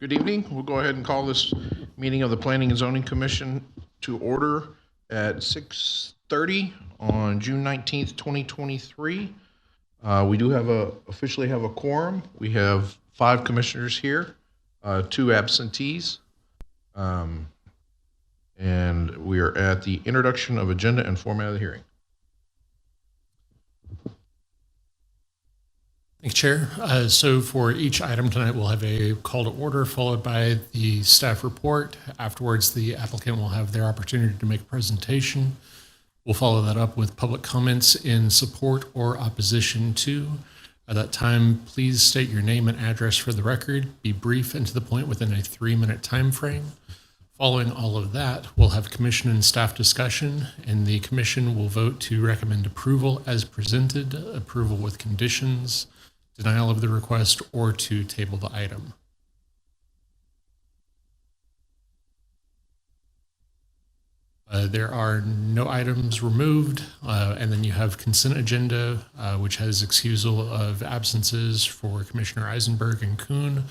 Good evening. We'll go ahead and call this meeting of the Planning and Zoning Commission to order at 6:30 on June 19th, 2023. We do officially have a quorum. We have 5 commissioners here, 2 absentees. And we are at the introduction of agenda and format of the hearing. Thank you, Chair. So for each item tonight, we'll have a call to order followed by the staff report. Afterwards, the applicant will have their opportunity to make a presentation. We'll follow that up with public comments in support or opposition to. At that time, please state your name and address for the record. Be brief and to the point within a 3-minute time frame. Following all of that, we'll have commission and staff discussion, and the commission will vote to recommend approval as presented, approval with conditions, denial of the request, or to table the item. There are no items removed, and then you have consent agenda, which has excusal of absences for Commissioner Eisenberg and Kuhn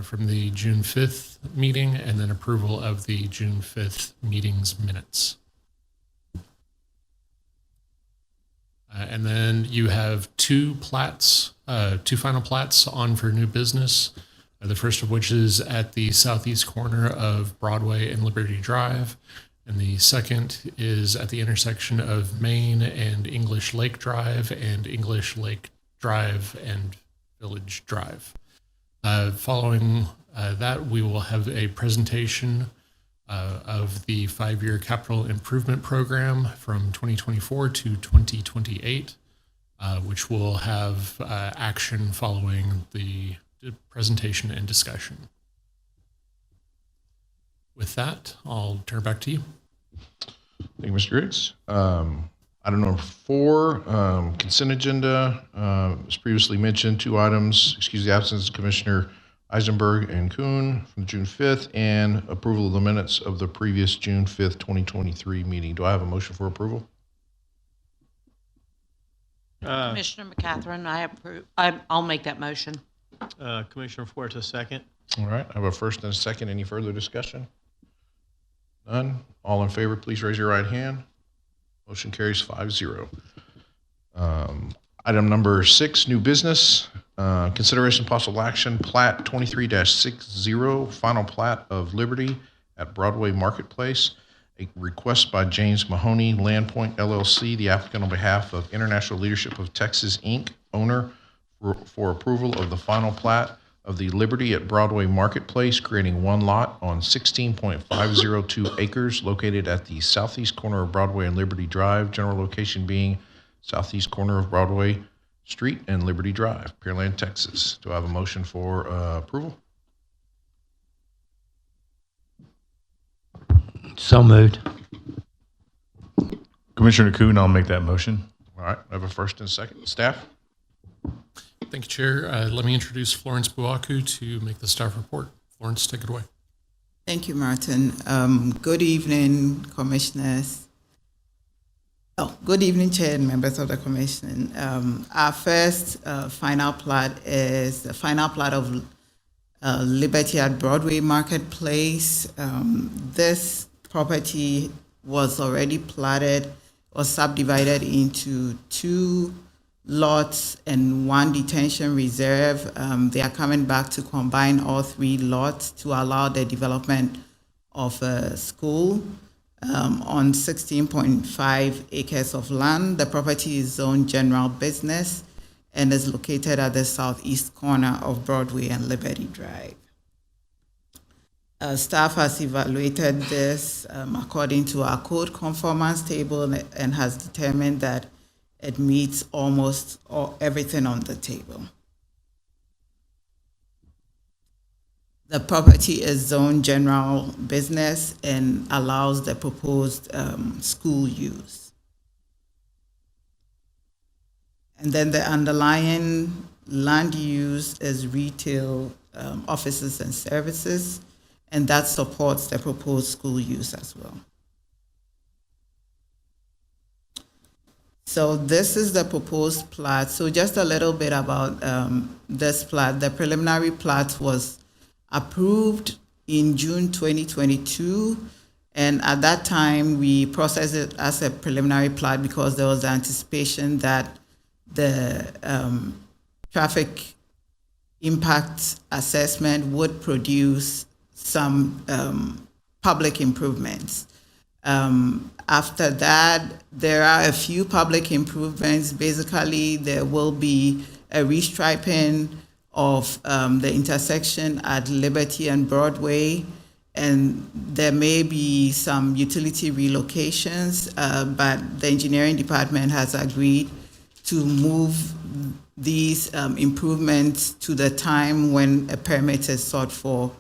from the June 5th meeting, and then approval of the June 5th meeting's minutes. And then you have 2 plats, 2 final plats on for new business. The first of which is at the southeast corner of Broadway and Liberty Drive. And the second is at the intersection of Main and English Lake Drive and English Lake Drive and Village Drive. Following that, we will have a presentation of the 5-year capital improvement program from 2024 to 2028, which will have action following the presentation and discussion. With that, I'll turn it back to you. Thank you, Mr. Griggs. Item number 4, consent agenda. As previously mentioned, 2 items, excuse the absence of Commissioner Eisenberg and Kuhn from June 5th, and approval of the minutes of the previous June 5th, 2023 meeting. Do I have a motion for approval? Commissioner McCatherine, I approve. I'll make that motion. Commissioner Fuertes, second. All right, I have a first and a second. Any further discussion? None. All in favor, please raise your right hand. Motion carries 5-0. Item number 6, new business. Consideration possible action, PLAT 23-60, final plat of Liberty at Broadway Marketplace. A request by James Mahoney, Landpoint LLC, the applicant on behalf of International Leadership of Texas, Inc., owner, for approval of the final plat of the Liberty at Broadway Marketplace, creating 1 lot on 16.502 acres located at the southeast corner of Broadway and Liberty Drive, general location being southeast corner of Broadway Street and Liberty Drive, Pearland, Texas. Do I have a motion for approval? So moved. Commissioner Kuhn, I'll make that motion. All right, I have a first and a second. Staff? Thank you, Chair. Let me introduce Florence Buaku to make the staff report. Florence, take it away. Thank you, Martin. Good evening, commissioners. Good evening, Chair and members of the Commission. Our first final plat is the final plat of Liberty at Broadway Marketplace. This property was already platted or subdivided into 2 lots and 1 detention reserve. They are coming back to combine all 3 lots to allow the development of a school on 16.5 acres of land. The property is zoned general business and is located at the southeast corner of Broadway and Liberty Drive. Staff has evaluated this according to our code conformance table and has determined that it meets almost everything on the table. The property is zoned general business and allows the proposed school use. And then the underlying land use is retail, offices and services, and that supports the proposed school use as well. So this is the proposed plat. So just a little bit about this plat. The preliminary plat was approved in June 2022. And at that time, we processed it as a preliminary plat because there was the anticipation that the traffic impact assessment would produce some public improvements. After that, there are a few public improvements. Basically, there will be a restriping of the intersection at Liberty and Broadway, and there may be some utility relocations, but the engineering department has agreed to move these improvements to the time when a permit is sought for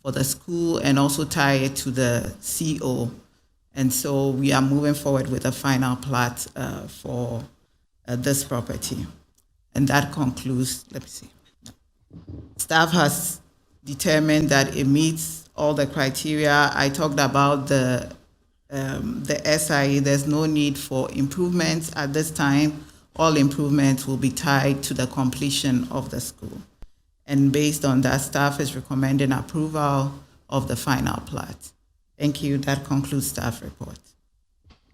the school, and also tie it to the CO. And so we are moving forward with a final plat for this property. And that concludes, let me see. Staff has determined that it meets all the criteria. I talked about the SIE. There's no need for improvements at this time. All improvements will be tied to the completion of the school. And based on that, staff is recommending approval of the final plat. Thank you. That concludes staff report.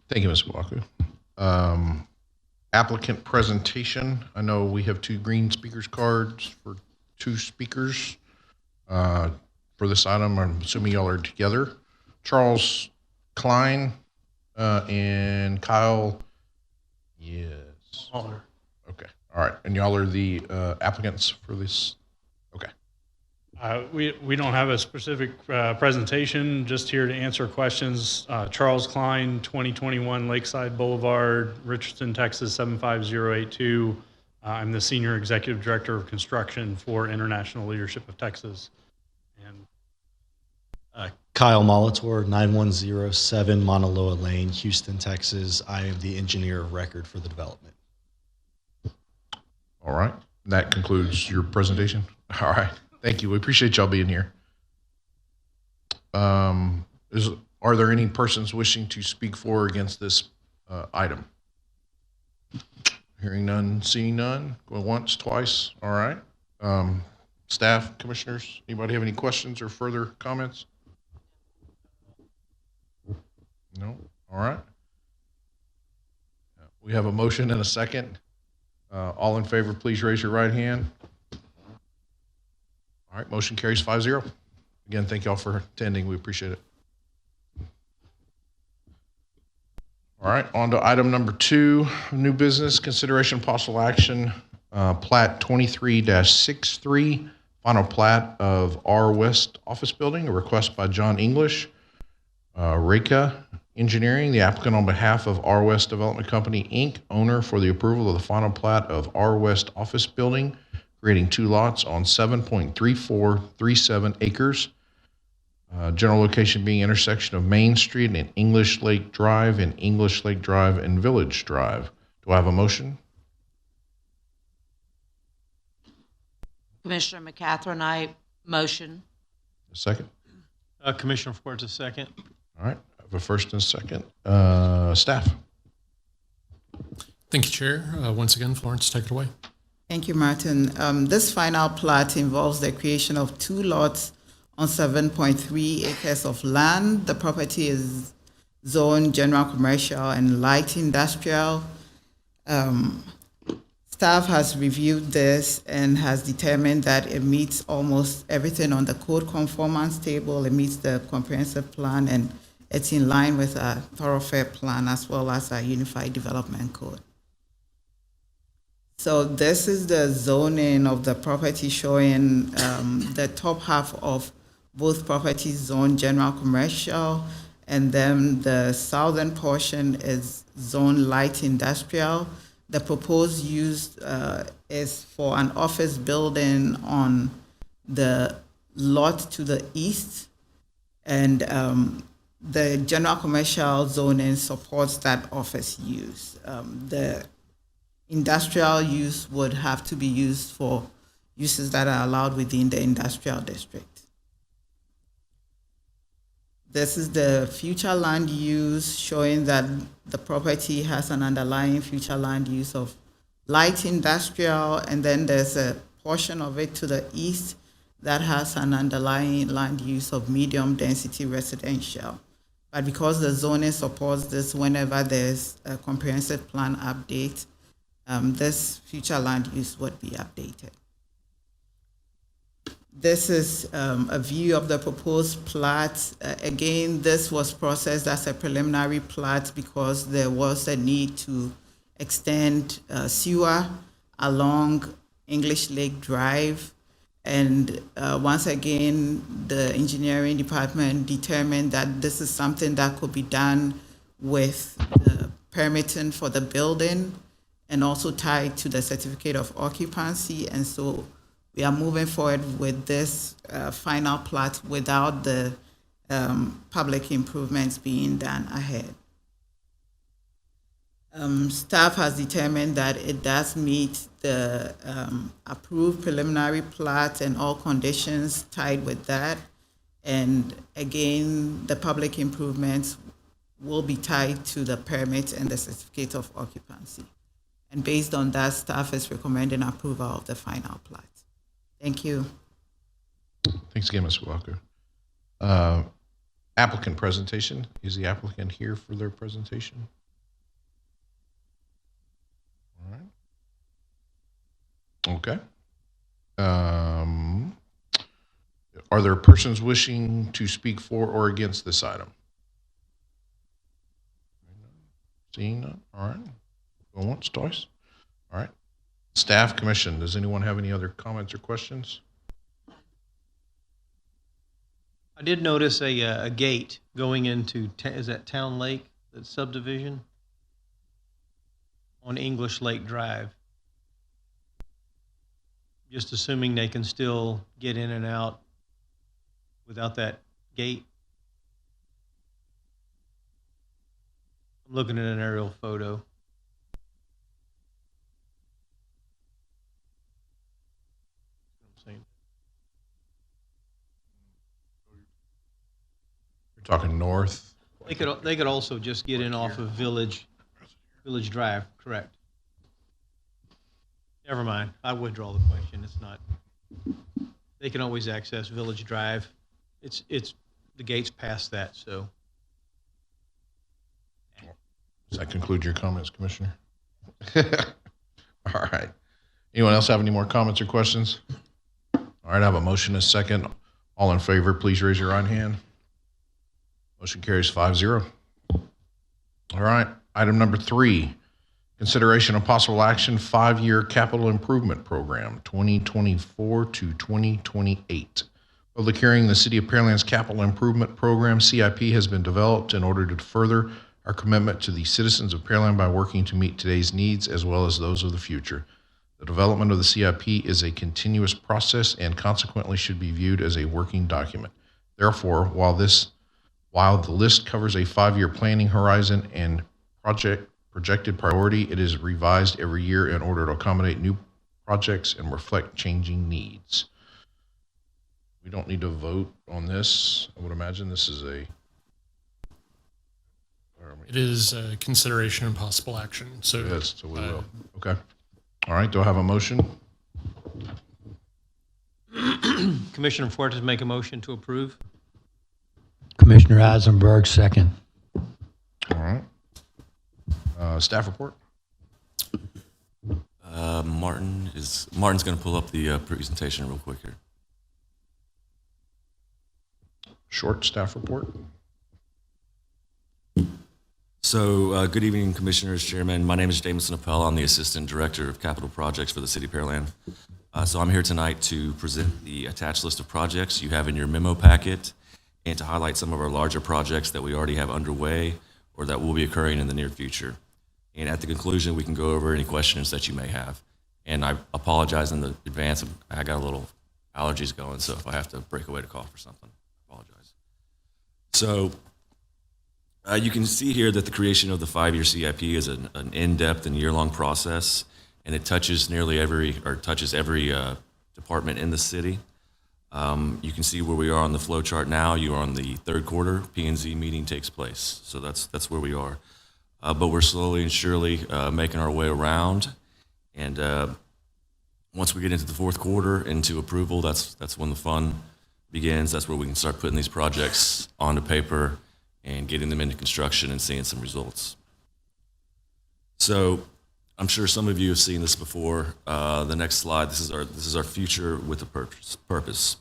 Thank you, Ms. Waku. Applicant presentation. I know we have 2 green speakers cards for 2 speakers for this item. I'm assuming y'all are together. Charles Klein and Kyle. Yes. Okay. All right. And y'all are the applicants for this? Okay. We don't have a specific presentation, just here to answer questions. Charles Klein, 2021 Lakeside Boulevard, Richardson, Texas, 75082. I'm the Senior Executive Director of Construction for International Leadership of Texas. And Kyle Molitor, 9107 Mauna Loa Lane, Houston, Texas. I am the engineer of record for the development. All right. That concludes your presentation. All right. Thank you. We appreciate y'all being here. Are there any persons wishing to speak for or against this item? Hearing none, seeing none. Going once, twice. All right. Staff, commissioners, anybody have any questions or further comments? No? All right. We have a motion and a second. All in favor, please raise your right hand. All right, motion carries 5-0. Again, thank y'all for attending. We appreciate it. All right, on to item number 2, new business, consideration possible action, plat 23-63, final plat of R West Office Building, a request by John English, Reka Engineering, the applicant on behalf of R West Development Company, Inc., owner for the approval of the final plat of R West Office Building, creating 2 lots on 7.3437 acres. General location being intersection of Main Street and English Lake Drive and English Lake Drive and Village Drive. Do I have a motion? Commissioner McCatherine, I motion. A second? Commissioner Fuertes, second. All right, I have a first and a second. Staff? Thank you, Chair. Once again, Florence, take it away. Thank you, Martin. This final plat involves the creation of 2 lots on 7.3 acres of land. The property is zoned general commercial and light industrial. Staff has reviewed this and has determined that it meets almost everything on the code conformance table. It meets the comprehensive plan, and it's in line with our thoroughfare plan as well as our unified development code. So this is the zoning of the property, showing the top half of both properties zoned general commercial, and then the southern portion is zoned light industrial. The proposed use is for an office building on the lot to the east, and the general commercial zoning supports that office use. The industrial use would have to be used for uses that are allowed within the industrial district. This is the future land use, showing that the property has an underlying future land use of light industrial, and then there's a portion of it to the east that has an underlying land use of medium density residential. But because the zoning supports this, whenever there's a comprehensive plan update, this future land use would be updated. This is a view of the proposed plat. Again, this was processed as a preliminary plat because there was a need to extend sewer along English Lake Drive. And once again, the engineering department determined that this is something that could be done with the permitting for the building and also tied to the certificate of occupancy. And so we are moving forward with this final plat without the public improvements being done ahead. Staff has determined that it does meet the approved preliminary plat and all conditions tied with that. And again, the public improvements will be tied to the permit and the certificate of occupancy. And based on that, staff is recommending approval of the final plat. Thank you. Thanks again, Ms. Walker. Applicant presentation. Is the applicant here for their presentation? All right. Okay. Are there persons wishing to speak for or against this item? Seeing none. All right. Going once, twice. All right. Staff, commission, does anyone have any other comments or questions? I did notice a gate going into, is that Town Lake, that subdivision? On English Lake Drive. Just assuming they can still get in and out without that gate. I'm looking at an aerial photo. You're talking north. They could also just get in off of Village Drive, correct? Never mind. I withdraw the question. It's not. They can always access Village Drive. It's the gate's past that, so. Does that conclude your comments, Commissioner? All right. Anyone else have any more comments or questions? All right, I have a motion and a second. All in favor, please raise your right hand. Motion carries 5-0. All right, item number 3, consideration of possible action, 5-year capital improvement program, 2024 to 2028. Public hearing, the City of Pearland's capital improvement program, CIP, has been developed in order to further our commitment to the citizens of Pearland by working to meet today's needs as well as those of the future. The development of the CIP is a continuous process and consequently should be viewed as a working document. Therefore, while the list covers a 5-year planning horizon and projected priority, it is revised every year in order to accommodate new projects and reflect changing needs. We don't need to vote on this. I would imagine this is a... It is a consideration and possible action. So, Yes, so we will. Okay. All right, do I have a motion? Commissioner Fortes make a motion to approve. Commissioner Eisenberg, second. All right. Staff report? Martin's going to pull up the presentation real quick here. Short staff report? So, good evening, Commissioners, Chairman. My name is Jameson Appel. I'm the Assistant Director of Capital Projects for the City of Pearland. So I'm here tonight to present the attached list of projects you have in your memo packet and to highlight some of our larger projects that we already have underway or that will be occurring in the near future. And at the conclusion, we can go over any questions that you may have. And I apologize in the advance. I got a little allergies going, so if I have to break away to cough or something, I apologize. So you can see here that the creation of the 5-year CIP is an in-depth and year-long process, and it touches every department in the city. You can see where we are on the flow chart now. You are on the third quarter. P&Z meeting takes place, so that's where we are. But we're slowly and surely making our way around, and Once we get into the fourth quarter, into approval, that's when the fun begins. That's where we can start putting these projects onto paper and getting them into construction and seeing some results. So I'm sure some of you have seen this before. The next slide, this is our future with a purpose.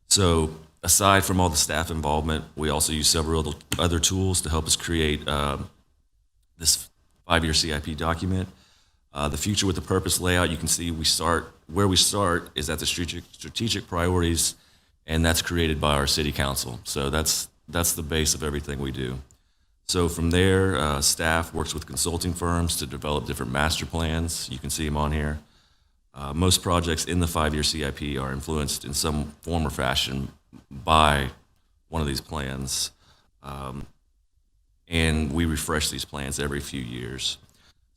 So aside from all the staff involvement, we also use several other tools to help us create this 5-year CIP document. The future with a purpose layout, you can see where we start is at the strategic priorities, and that's created by our city council. So that's the base of everything we do. So from there, staff works with consulting firms to develop different master plans. You can see them on here. Most projects in the 5-year CIP are influenced in some form or fashion by one of these plans. And we refresh these plans every few years.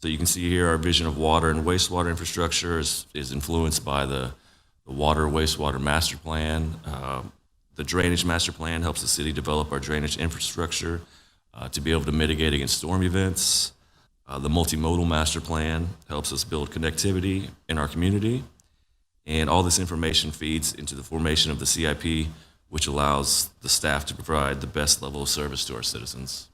So you can see here our vision of water and wastewater infrastructure is influenced by the water wastewater master plan. The drainage master plan helps the city develop our drainage infrastructure to be able to mitigate against storm events. The multimodal master plan helps us build connectivity in our community. And all this information feeds into the formation of the CIP, which allows the staff to provide the best level of service to our citizens.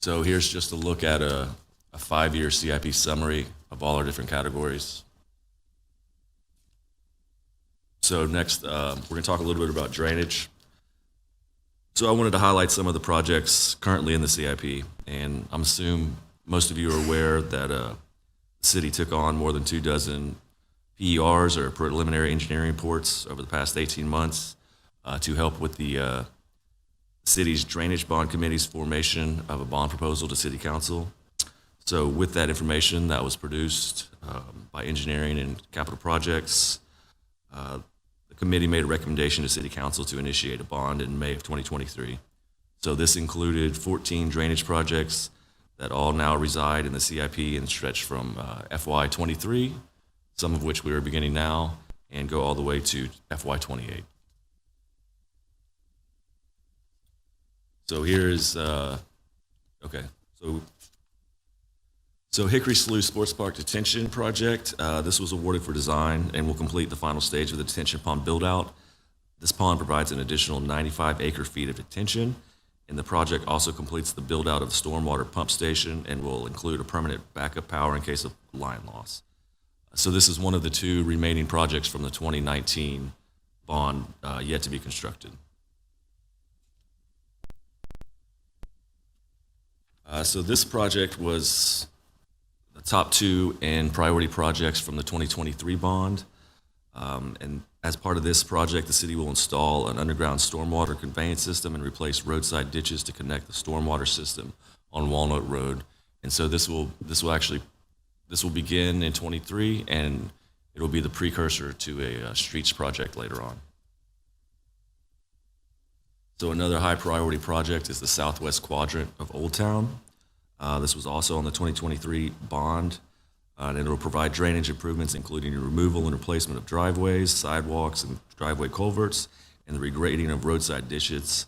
So here's just a look at a 5-year CIP summary of all our different categories. So next, we're going to talk a little bit about drainage. So I wanted to highlight some of the projects currently in the CIP, and I'm assuming most of you are aware that the city took on more than 24 PERs, or preliminary engineering reports, over the past 18 months to help with the city's drainage bond committee's formation of a bond proposal to city council. So with that information that was produced by engineering and capital projects, the committee made a recommendation to city council to initiate a bond in May of 2023. So this included 14 drainage projects that all now reside in the CIP and stretch from FY23, some of which we are beginning now, and go all the way to FY28. So here's, okay, so Hickory Slough Sports Park Detention Project. This was awarded for design and will complete the final stage of the detention pond build-out. This pond provides an additional 95 acre-feet of detention, and the project also completes the build-out of the stormwater pump station and will include a permanent backup power in case of line loss. So this is one of the 2 remaining projects from the 2019 bond yet to be constructed. So this project was the top 2 in priority projects from the 2023 bond. And as part of this project, the city will install an underground stormwater conveyance system and replace roadside ditches to connect the stormwater system on Walnut Road. And so this will begin in 23, and it will be the precursor to a streets project later on. So another high priority project is the southwest quadrant of Old Town. This was also on the 2023 bond, and it will provide drainage improvements, including the removal and replacement of driveways, sidewalks, and driveway culverts, and the regrading of roadside ditches.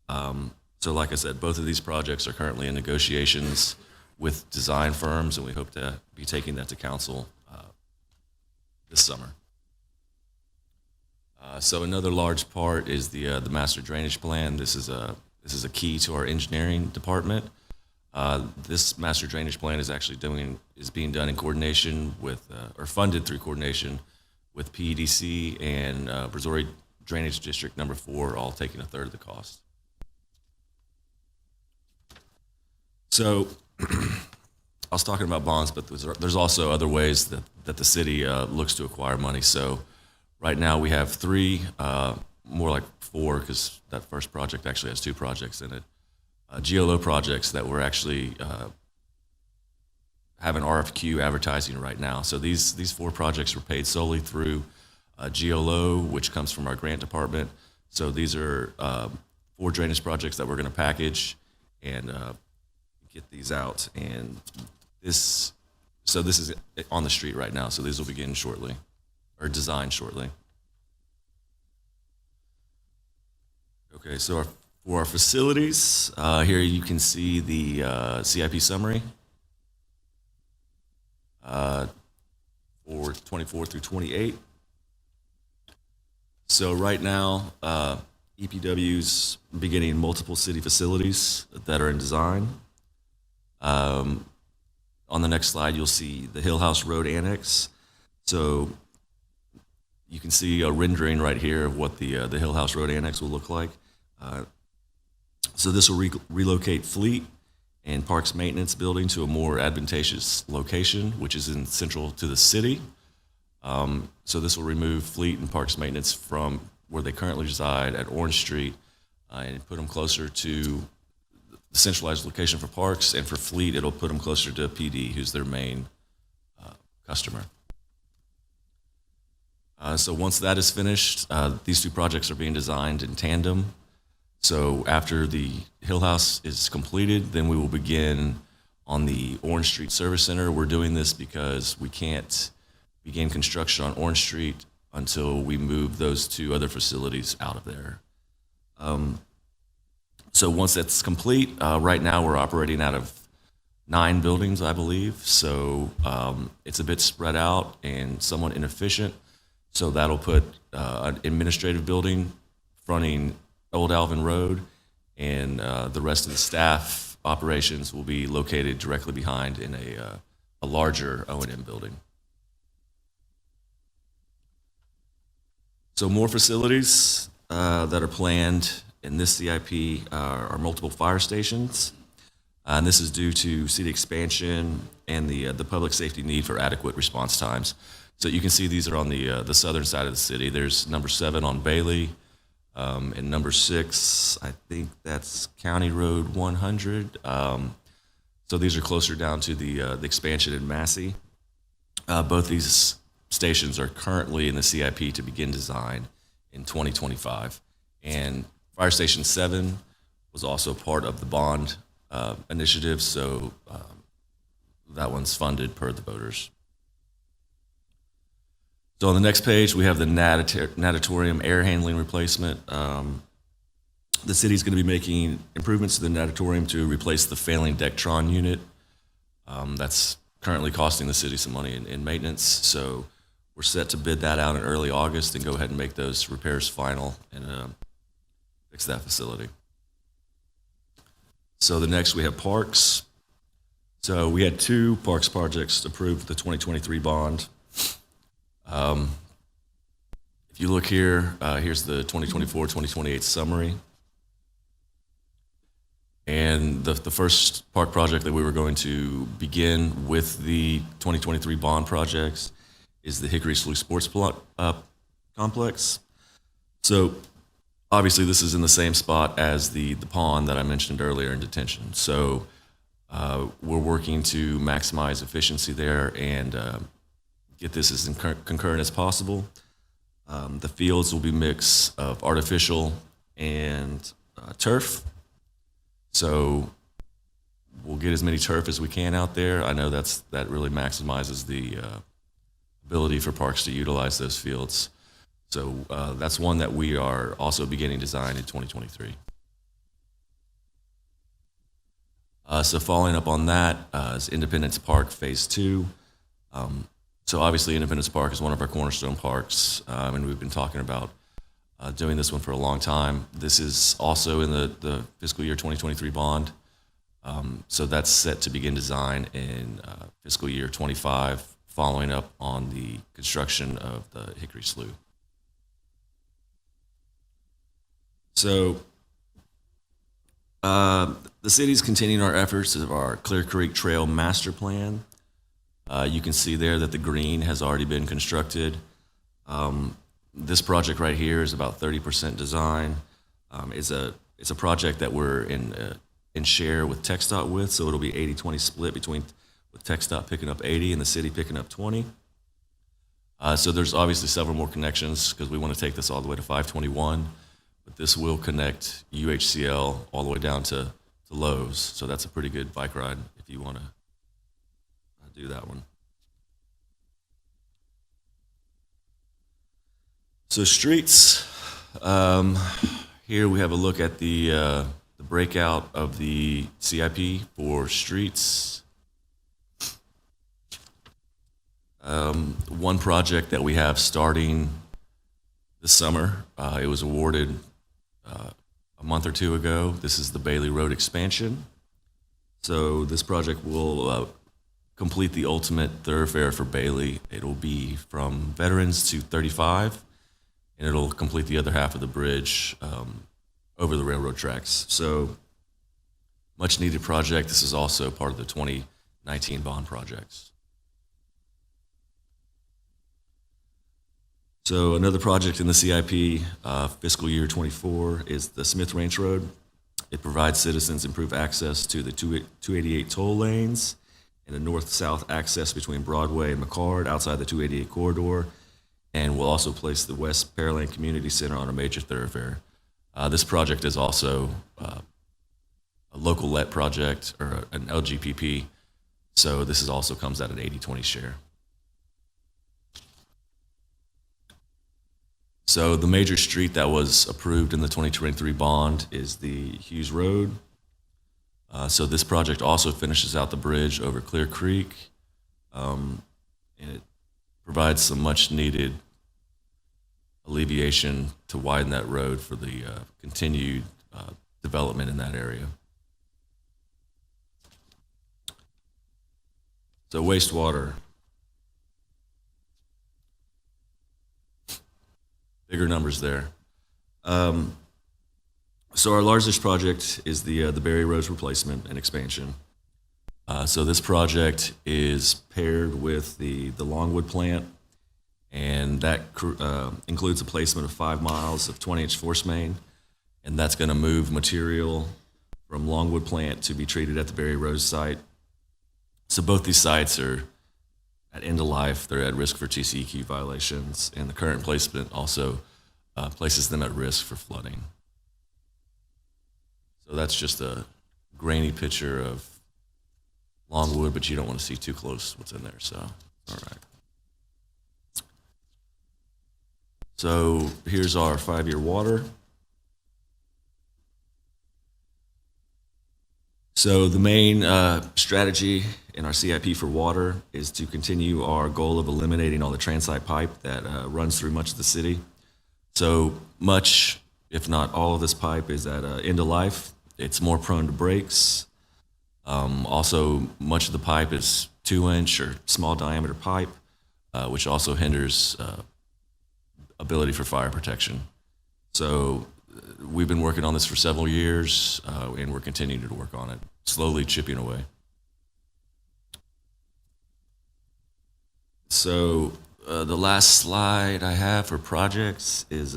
So like I said, both of these projects are currently in negotiations with design firms, and we hope to be taking that to council this summer. So another large part is the master drainage plan. This is a key to our engineering department. This master drainage plan is being done in coordination with, or funded through coordination with PEDC and Missouri Drainage District number 4, all taking 1/3 of the cost. So I was talking about bonds, but there's also other ways that the city looks to acquire money. So right now we have 3, more like 4, because that first project actually has 2 projects in it. GLO projects that we're actually having RFQ advertising right now. So these 4 projects were paid solely through GLO, which comes from our grant department. So these are 4 drainage projects that we're going to package and get these out. And this is on the street right now. So these will begin shortly, or designed shortly. Okay, so for our facilities, here you can see the CIP summary. for 24 through 28. So right now, EPW's beginning multiple city facilities that are in design. On the next slide, you'll see the Hillhouse Road Annex. So you can see a rendering right here of what the Hillhouse Road Annex will look like. So this will relocate fleet and parks maintenance building to a more advantageous location, which is in central to the city. So this will remove fleet and parks maintenance from where they currently reside at Orange Street and put them closer to the centralized location for parks, and for fleet, it'll put them closer to PD, who's their main customer. So once that is finished, these two projects are being designed in tandem. So after the Hillhouse is completed, then we will begin on the Orange Street Service Center. We're doing this because we can't begin construction on Orange Street until we move those two other facilities out of there. So once that's complete, right now we're operating out of 9 buildings, I believe. So it's a bit spread out and somewhat inefficient. So that'll put an administrative building fronting Old Alvin Road, and the rest of the staff operations will be located directly behind in a larger O&M building. So more facilities that are planned in this CIP are multiple fire stations. And this is due to city expansion and the public safety need for adequate response times. So you can see these are on the southern side of the city. There's number 7 on Bailey, and number 6, I think that's County Road 100. So these are closer down to the expansion in Massey. Both these stations are currently in the CIP to begin design in 2025. And Fire Station 7 was also part of the bond initiative, so that one's funded per the voters. So on the next page, we have the Natatorium air handling replacement. The city's going to be making improvements to the Natatorium to replace the failing Dectron unit. That's currently costing the city some money in maintenance. So we're set to bid that out in early August and go ahead and make those repairs final and fix that facility. So the next we have parks. So we had 2 parks projects approved for the 2023 bond. If you look here, here's the 2024-2028 summary. And the first park project that we were going to begin with the 2023 bond projects is the Hickory Slough Sportsplex complex. So obviously this is in the same spot as the pond that I mentioned earlier in detention. So we're working to maximize efficiency there and get this as concurrent as possible. The fields will be a mix of artificial and turf. So we'll get as many turf as we can out there. I know that really maximizes the ability for parks to utilize those fields. So that's one that we are also beginning design in 2023. So following up on that is Independence Park Phase 2. So obviously Independence Park is one of our cornerstone parks, and we've been talking about doing this one for a long time. This is also in the fiscal year 2023 bond. So that's set to begin design in fiscal year 25, following up on the construction of the Hickory Slough. So the city's continuing our efforts of our Clear Creek Trail Master Plan. You can see there that the green has already been constructed. This project right here is about 30% design. It's a project that we're in share with TxDOT with, so it'll be 80-20 split with TxDOT picking up 80 and the city picking up 20. So there's obviously several more connections because we want to take this all the way to 521, but this will connect UHCL all the way down to Lowe's. So that's a pretty good bike ride if you want to do that one. So streets, here we have a look at the breakout of the CIP for streets. One project that we have starting this summer, it was awarded a month or two ago. This is the Bailey Road expansion. So this project will complete the ultimate thoroughfare for Bailey. It'll be from Veterans to 35, and it'll complete the other half of the bridge over the railroad tracks. So much needed project. This is also part of the 2019 bond projects. So another project in the CIP fiscal year 24 is the Smith Ranch Road. It provides citizens improved access to the 288 toll lanes and a north-south access between Broadway and McCard outside the 288 corridor, and will also place the West Pearland Community Center on a major thoroughfare. This project is also a local let project, or an LGPP, so this is also comes at an 80-20 share. So the major street that was approved in the 2023 bond is the Hughes Road. So this project also finishes out the bridge over Clear Creek, and it provides some much needed alleviation to widen that road for the continued development in that area. So wastewater. Bigger numbers there. So our largest project is the Berry Road replacement and expansion. So this project is paired with the Longwood plant, and that includes a placement of 5 miles of 20-inch force main, and that's going to move material from Longwood plant to be treated at the Berry Road site. So both these sites are at end of life. They're at risk for TCEQ violations, and the current placement also places them at risk for flooding. So that's just a grainy picture of Longwood, but you don't want to see too close what's in there, so, all right. So here's our 5-year water. So the main strategy in our CIP for water is to continue our goal of eliminating all the transite pipe that runs through much of the city. So much, if not all of this pipe is at end of life. It's more prone to breaks. Also, much of the pipe is 2-inch or small diameter pipe, which also hinders ability for fire protection. So we've been working on this for several years, and we're continuing to work on it, slowly chipping away. So the last slide I have for projects is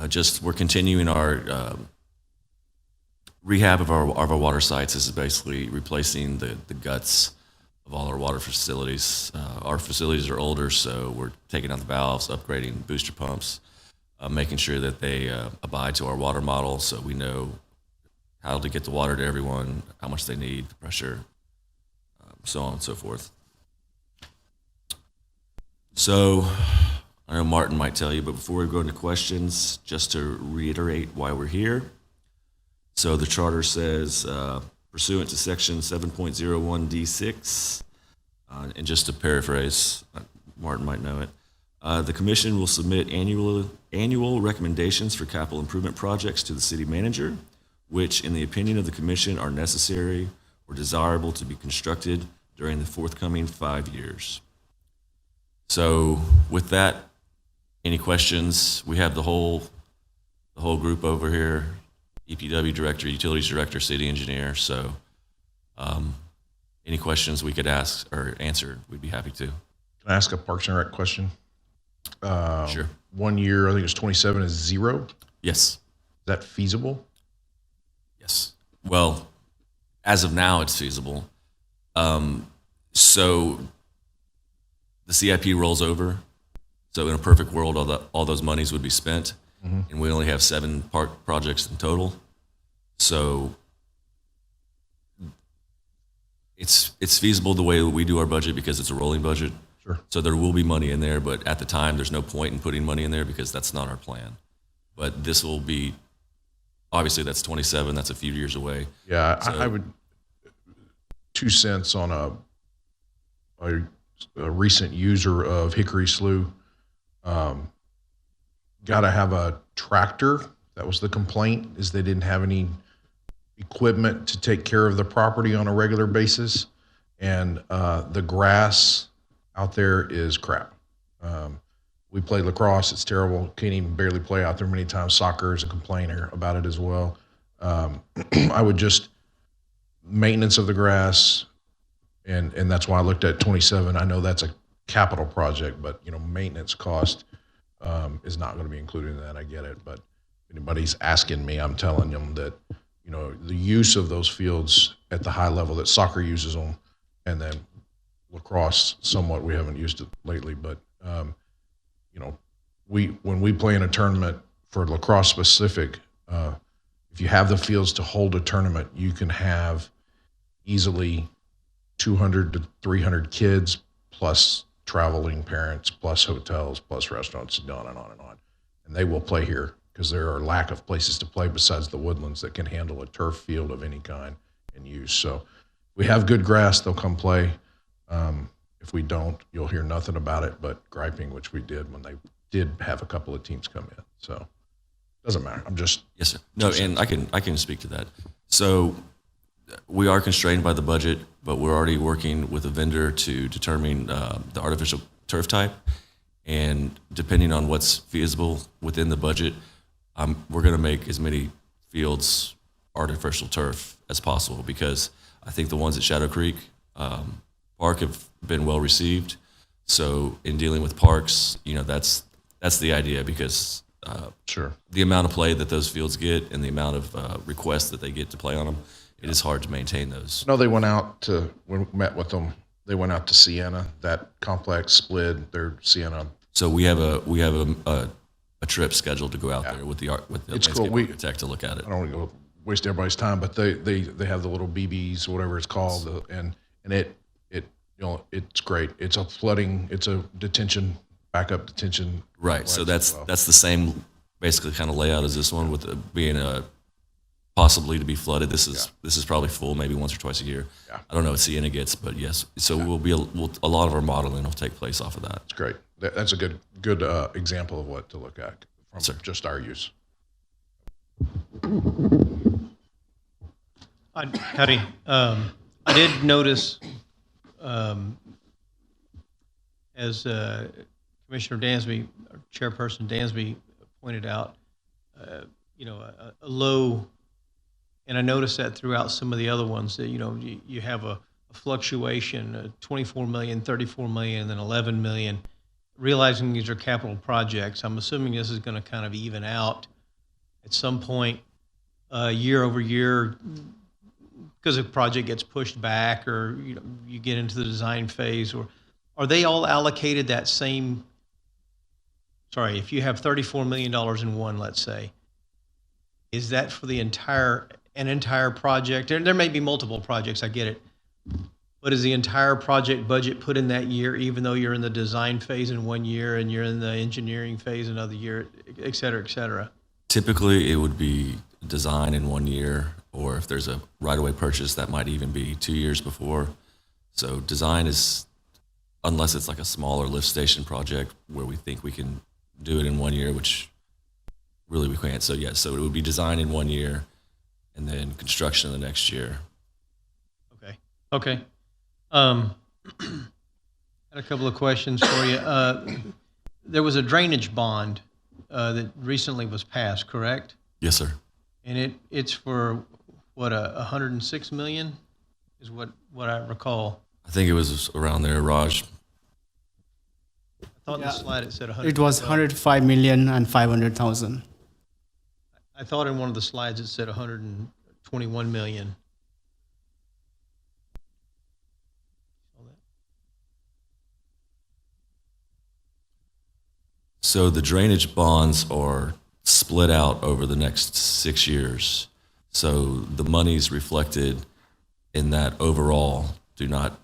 just we're continuing our rehab of our water sites. This is basically replacing the guts of all our water facilities. Our facilities are older, so we're taking out the valves, upgrading booster pumps, making sure that they abide to our water model so we know how to get the water to everyone, how much they need, the pressure, so on and so forth. So I know Martin might tell you, but before we go into questions, just to reiterate why we're here. So the charter says, pursuant to section 7.01D6, and just to paraphrase, Martin might know it, the commission will submit annual recommendations for capital improvement projects to the city manager, which, in the opinion of the commission, are necessary or desirable to be constructed during the forthcoming 5 years. So with that, any questions? We have the whole group over here, EPW director, utilities director, city engineer. So any questions we could ask or answer, we'd be happy to. Can I ask a Parks and Rec question? Sure. 1 year, I think it's 27 is 0. Yes. Is that feasible? Yes. Well, as of now, it's feasible. So the CIP rolls over. So in a perfect world, all those monies would be spent, and we only have 7 park projects in total. So it's feasible the way that we do our budget because it's a rolling budget. Sure. So there will be money in there, but at the time, there's no point in putting money in there because that's not our plan. But this will be, obviously, that's 27. That's a few years away. Yeah, So, I would 2 cents on a a recent user of Hickory Slough. Got to have a tractor. That was the complaint, is they didn't have any equipment to take care of the property on a regular basis. And the grass out there is crap. We played lacrosse. It's terrible. Can't even barely play out there many times. Soccer is a complainer about it as well. I would just maintenance of the grass, and that's why I looked at 27. I know that's a capital project, but maintenance cost is not going to be included in that. I get it, but if anybody's asking me, I'm telling them that the use of those fields at the high level that soccer uses them, and then lacrosse somewhat. We haven't used it lately, but when we play in a tournament for lacrosse specific, if you have the fields to hold a tournament, you can have easily 200 to 300 kids plus traveling parents plus hotels plus restaurants and on and on and on. And they will play here because there are lack of places to play besides the Woodlands that can handle a turf field of any kind and use. So if we have good grass, they'll come play. If we don't, you'll hear nothing about it but griping, which we did when they did have a couple of teams come in. So doesn't matter. I'm just Yes, sir. No, and I can speak to that. So we are constrained by the budget, but we're already working with a vendor to determine the artificial turf type. And depending on what's feasible within the budget, we're going to make as many fields artificial turf as possible, because I think the ones at Shadow Creek Park have been well received. So in dealing with parks, that's the idea, because sure the amount of play that those fields get and the amount of requests that they get to play on them, it is hard to maintain those. No, they went out to, when we met with them, they went out to Sienna. That complex split their Sienna. So we have a trip scheduled to go out there with the It's cool. landscape architect to look at it. I don't want to go waste everybody's time, but they have the little BBs, whatever it's called, and it it's great. It's a flooding, it's a detention, backup detention. Right. So that's as well. that's the same basically kind of layout as this one, with being possibly to be flooded. This is probably full maybe once or twice a year. Yeah. I don't know what Sienna gets, but yes. So a lot of our modeling will take place off of that. It's great. That's a good example of what to look at from just our use. Howdy. I did notice, as Commissioner Dansby, or Chairperson Dansby pointed out, a low, and I noticed that throughout some of the other ones, that you have a fluctuation, 24 million, 34 million, and then 11 million. Realizing these are capital projects, I'm assuming this is going to kind of even out at some point, year over year, because a project gets pushed back, or you get into the design phase, or are they all allocated that same? Sorry, if you have $34 million in one, let's say, is that for the entire project? There may be multiple projects, I get it. But is the entire project budget put in that year, even though you're in the design phase in 1 year and you're in the engineering phase another year, et cetera, et cetera? Typically, it would be design in 1 year, or if there's a right-of-way purchase, that might even be 2 years before. So design is, unless it's like a smaller lift station project where we think we can do it in 1 year, which really we can't. So yes, so it would be design in 1 year, and then construction the next year. Okay. Got a couple of questions for you. There was a drainage bond that recently was passed, correct? Yes, sir. And it's for what, 106 million is what I recall. I think it was around there, Raj. I thought in the slide it said 100. It was 105 million and 500,000. I thought in one of the slides it said 121 million. So the drainage bonds are split out over the next 6 years. So the monies reflected in that overall do not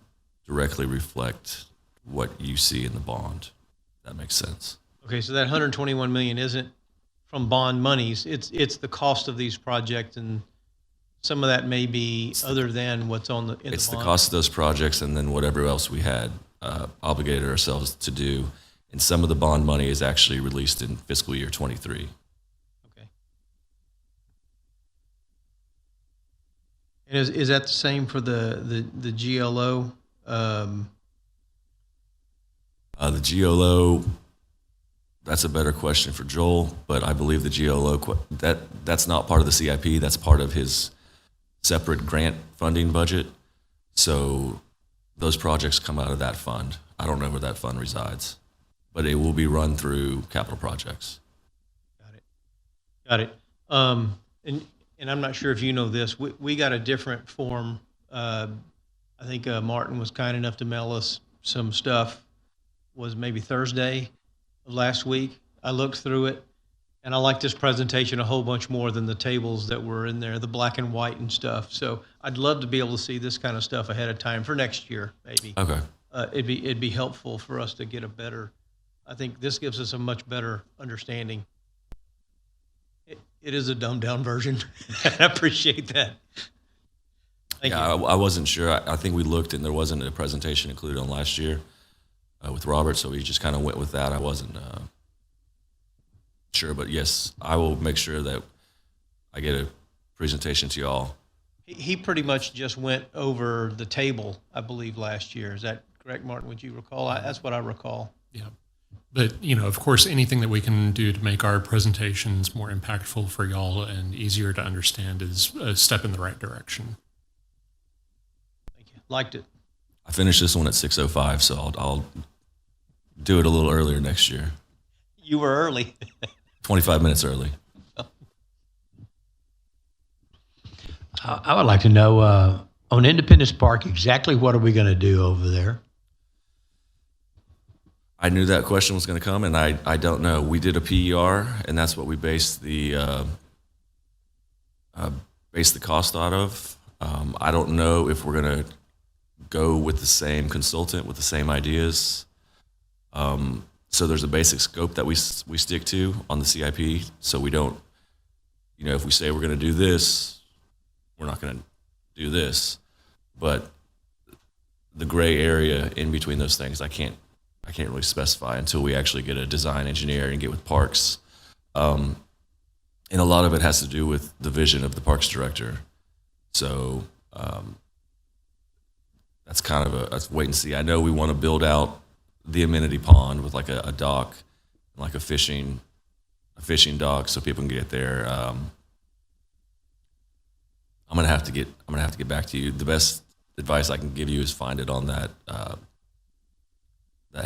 directly reflect what you see in the bond. That makes sense. Okay, so that 121 million isn't from bond monies. It's the cost of these projects, and some of that may be other than what's in the bond. It's the cost of those projects, and then whatever else we had obligated ourselves to do. And some of the bond money is actually released in fiscal year 23. Okay. And is that the same for the GLO? The GLO, that's a better question for Joel, but I believe the GLO, that's not part of the CIP. That's part of his separate grant funding budget. So those projects come out of that fund. I don't know where that fund resides, but it will be run through capital projects. Got it. And I'm not sure if you know this. We got a different form. I think Martin was kind enough to mail us some stuff. Was maybe Thursday of last week. I looked through it, and I like this presentation a whole bunch more than the tables that were in there, the black and white and stuff. So I'd love to be able to see this kind of stuff ahead of time for next year, maybe. Okay. It'd be helpful for us to get a better. I think this gives us a much better understanding. It is a dumbed down version. I appreciate that. Thank you. I wasn't sure. I think we looked and there wasn't a presentation included on last year with Robert, so we just kind of went with that. I wasn't sure, but yes, I will make sure that I get a presentation to y'all. He pretty much just went over the table, I believe, last year. Is that correct, Martin? Would you recall? That's what I recall. Yeah. But, of course, anything that we can do to make our presentations more impactful for y'all and easier to understand is a step in the right direction. Thank you. Liked it. I finished this one at 6:05, so I'll do it a little earlier next year. You were early. 25 minutes early. I would like to know, on Independence Park, exactly what are we going to do over there? I knew that question was going to come, and I don't know. We did a PER, and that's what we based the cost out of. I don't know if we're going to go with the same consultant with the same ideas. So there's a basic scope that we stick to on the CIP. So we don't, if we say we're going to do this, we're not going to do this. But the gray area in between those things, I can't really specify until we actually get a design engineer and get with Parks. And a lot of it has to do with the vision of the Parks director. So that's kind of a wait and see. I know we want to build out the amenity pond with like a dock, like a fishing dock, so people can get there. I'm gonna have to get back to you. The best advice I can give you is find it on that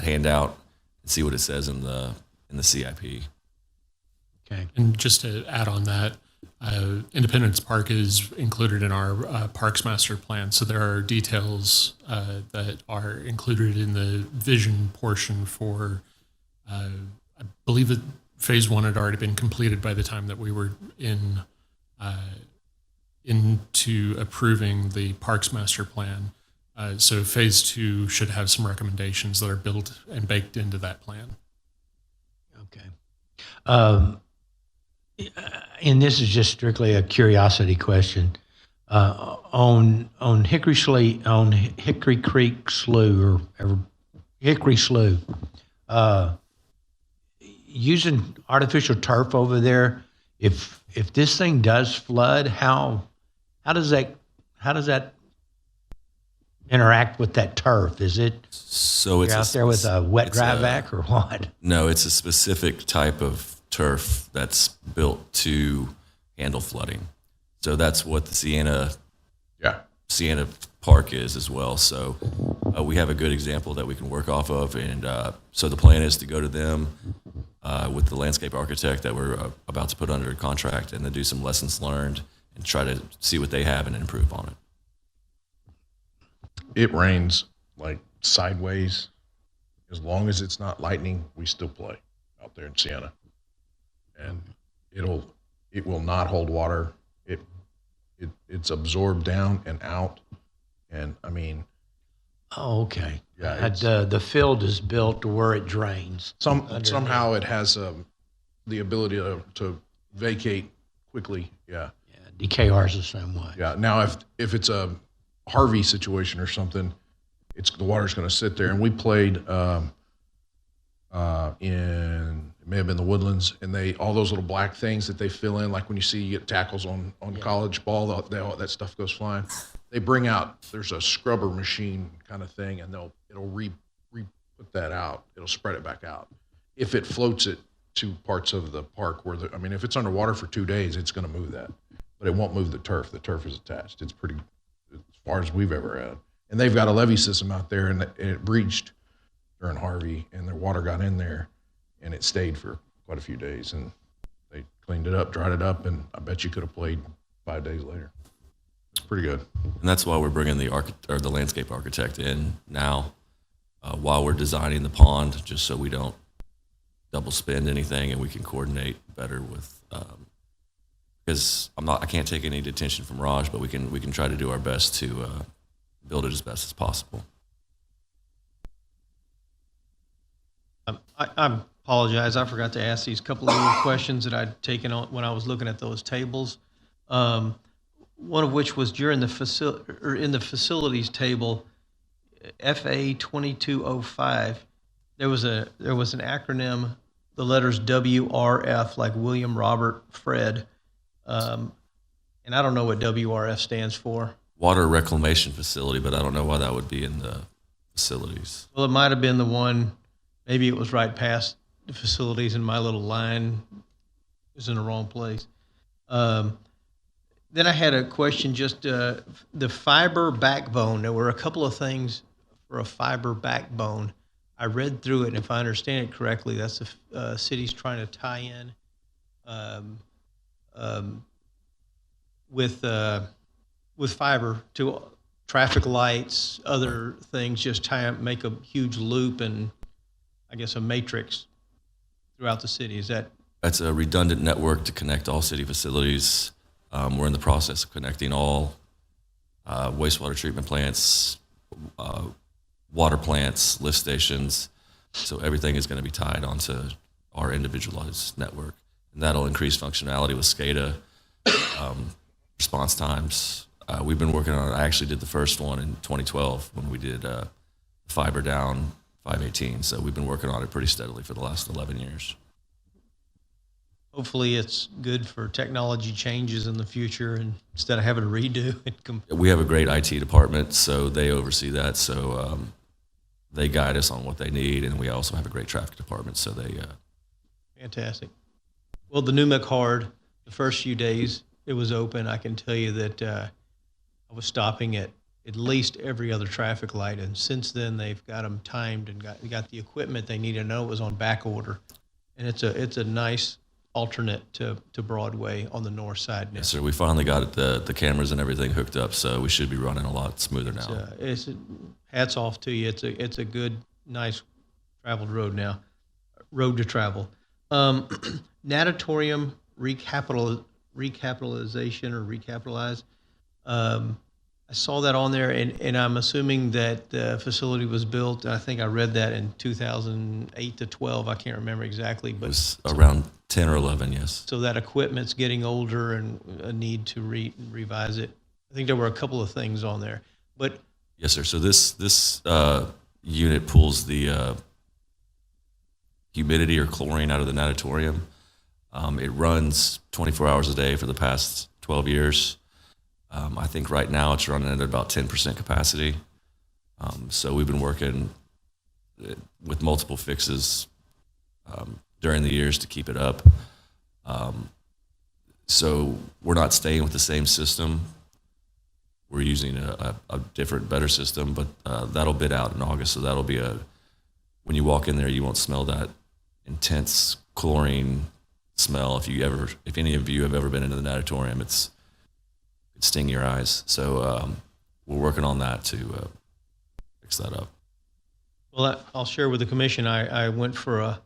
handout and see what it says in the CIP. Okay. And just to add on that, Independence Park is included in our Parks Master Plan. So there are details that are included in the vision portion for, I believe that phase 1 had already been completed by the time that we were into approving the Parks Master Plan. So phase 2 should have some recommendations that are built and baked into that plan. Okay. And this is just strictly a curiosity question. On Hickory Creek Slough or Hickory Slough, using artificial turf over there, if this thing does flood, how does that interact with that turf? Is it you're out there with a wet dry vac or what? No, it's a specific type of turf that's built to handle flooding. So that's what the Sienna Park is as well. So we have a good example that we can work off of. And so the plan is to go to them with the landscape architect that we're about to put under contract and then do some lessons learned and try to see what they have and improve on it. It rains like sideways. As long as it's not lightning, we still play out there in Sienna. And it will not hold water. It's absorbed down and out. And I mean, oh, okay. Yeah, the field is built to where it drains. Somehow it has the ability to vacate quickly. Yeah. DKR is the same way. Yeah. Now, if it's a Harvey situation or something, the water's going to sit there. And we played in, it may have been the Woodlands, and all those little black things that they fill in, like when you get tackles on college ball, all that stuff goes flying. They bring out, there's a scrubber machine kind of thing, and it'll put that out. It'll spread it back out. If it floats it to parts of the park where if it's underwater for 2 days, it's going to move that, but it won't move the turf. The turf is attached. It's pretty, as far as we've ever had. And they've got a levee system out there, and it breached during Harvey, and their water got in there, and it stayed for quite a few days. And they cleaned it up, dried it up, and I bet you could have played 5 days later. It's pretty good. And that's why we're bringing the landscape architect in now while we're designing the pond, just so we don't double spend anything and we can coordinate better with. Because I can't take any detention from Raj, but we can try to do our best to build it as best as possible. I apologize. I forgot to ask these couple of little questions that I'd taken on when I was looking at those tables. One of which was during in the facilities table, FA 2205. There was an acronym, the letters WRF, like William, Robert, Fred, and I don't know what WRF stands for. Water Reclamation Facility, but I don't know why that would be in the facilities. Well, it might have been the one. Maybe it was right past the facilities, and my little line was in the wrong place. Then I had a question, just the fiber backbone. There were a couple of things for a fiber backbone. I read through it, and if I understand it correctly, that's the city's trying to tie in with fiber to traffic lights, other things, just make a huge loop and I guess a matrix throughout the city. That's a redundant network to connect all city facilities. We're in the process of connecting all wastewater treatment plants, water plants, lift stations. So everything is going to be tied onto our individualized network. And that'll increase functionality with SCADA, response times. We've been working on it. I actually did the first one in 2012 when we did fiber down 518. So we've been working on it pretty steadily for the last 11 years. Hopefully it's good for technology changes in the future, and instead of having to redo it. We have a great IT department, so they oversee that. So they guide us on what they need, and we also have a great traffic department. So they. Fantastic. Well, the NUMEC hard, the first few days it was open, I can tell you that I was stopping at least every other traffic light, and since then they've got them timed and got the equipment they need. I know it was on back order, and it's a nice alternate to Broadway on the north side now. Yes, sir. We finally got the cameras and everything hooked up, so we should be running a lot smoother now. Hats off to you. It's a good, nice traveled road now. Road to travel. Natatorium recapitalization or recapitalize. I saw that on there, and I'm assuming that the facility was built, I think I read that in 2008 to 12. I can't remember exactly. But it was around 10 or 11, yes. So that equipment's getting older and a need to revise it. I think there were a couple of things on there. But yes, sir. So this unit pulls the humidity or chlorine out of the natatorium. It runs 24 hours a day for the past 12 years. I think right now it's running at about 10% capacity. So we've been working with multiple fixes during the years to keep it up. So we're not staying with the same system. We're using a different, better system, but that'll bid out in August. So that'll be when you walk in there, you won't smell that intense chlorine smell. If any of you have ever been into the natatorium, it's sting your eyes. So we're working on that to fix that up. Well, I'll share with the commission. I went for a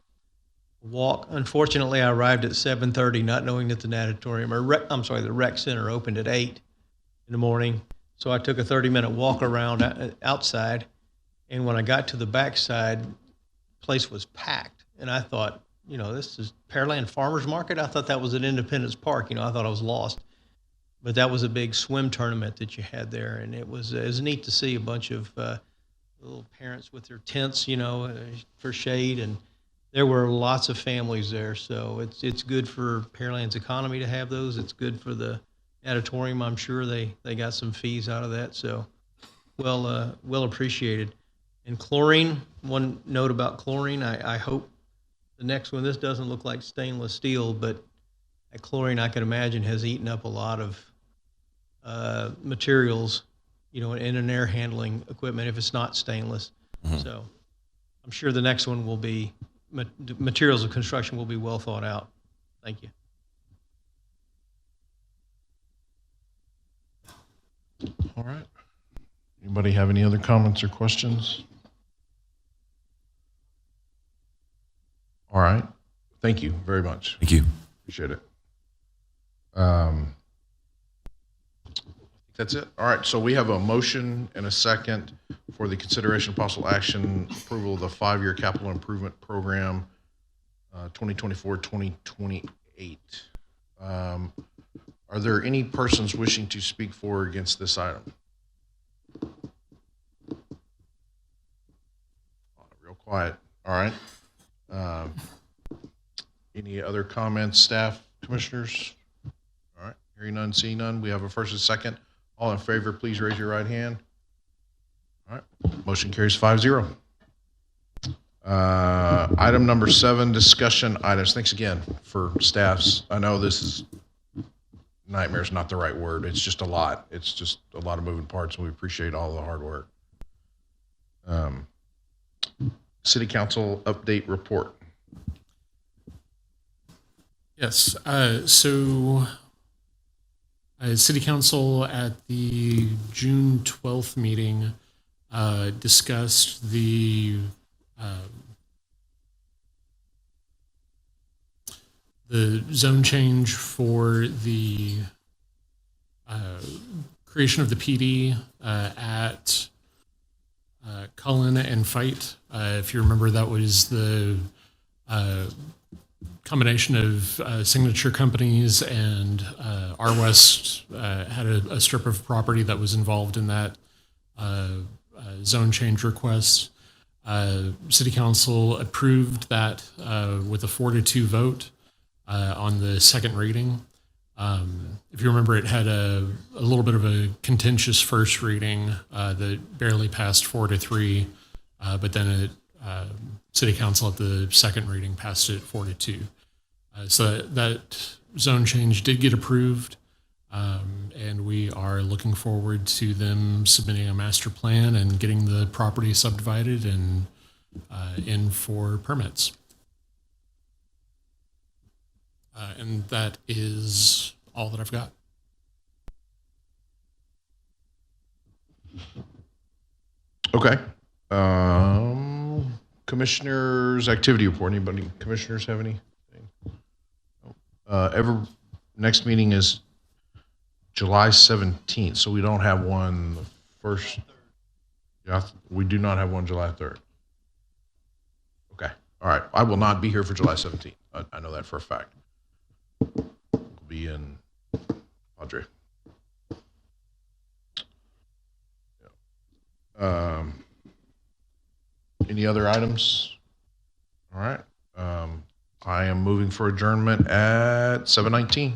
walk. Unfortunately, I arrived at 7:30, not knowing that the natatorium, the rec center opened at 8 in the morning. So I took a 30-minute walk around outside, and when I got to the backside, the place was packed. And I thought, this is Pearland Farmers Market. I thought that was at Independence Park. I thought I was lost. But that was a big swim tournament that you had there, and it was neat to see a bunch of little parents with their tents, for shade, and there were lots of families there. So it's good for Pearland's economy to have those. It's good for the Natatorium. I'm sure they got some fees out of that. So well appreciated. And chlorine, one note about chlorine, I hope the next one, this doesn't look like stainless steel, but that chlorine, I can imagine, has eaten up a lot of materials, in an air handling equipment if it's not stainless. So I'm sure the next one will be, materials of construction will be well thought out. Thank you. All right. Anybody have any other comments or questions? All right. Thank you very much. Thank you. Appreciate it. That's it. All right. So we have a motion and a second for the consideration of possible action approval of the 5-year capital improvement program, 2024-2028. Are there any persons wishing to speak for or against this item? Real quiet. All right. Any other comments, staff, commissioners? All right. Hearing none, seeing none. We have a first and second. All in favor, please raise your right hand. All right. Motion carries 5-0. Item number 7, discussion items. Thanks again for staffs. I know this is nightmare is not the right word. It's just a lot. It's just a lot of moving parts, and we appreciate all the hard work. City Council update report. Yes. So City Council at the June 12th meeting discussed the zone change for the creation of the PD at Cullen and Fight. If you remember, that was the combination of signature companies, and R West had a strip of property that was involved in that zone change request. City Council approved that with a 4-2 vote on the second reading. If you remember, it had a little bit of a contentious first reading that barely passed 4-3, but then it City Council at the second reading passed it 4-2. So that zone change did get approved, and we are looking forward to them submitting a master plan and getting the property subdivided and in for permits. And that is all that I've got. Okay. Commissioners' activity report. Anybody, commissioners, have anything? Next meeting is July 17th, so we don't have one the first. Yeah, we do not have one July 3rd. Okay. All right. I will not be here for July 17th. I know that for a fact. We'll be in Padre. Yeah. Any other items? All right. I am moving for adjournment at 7:19.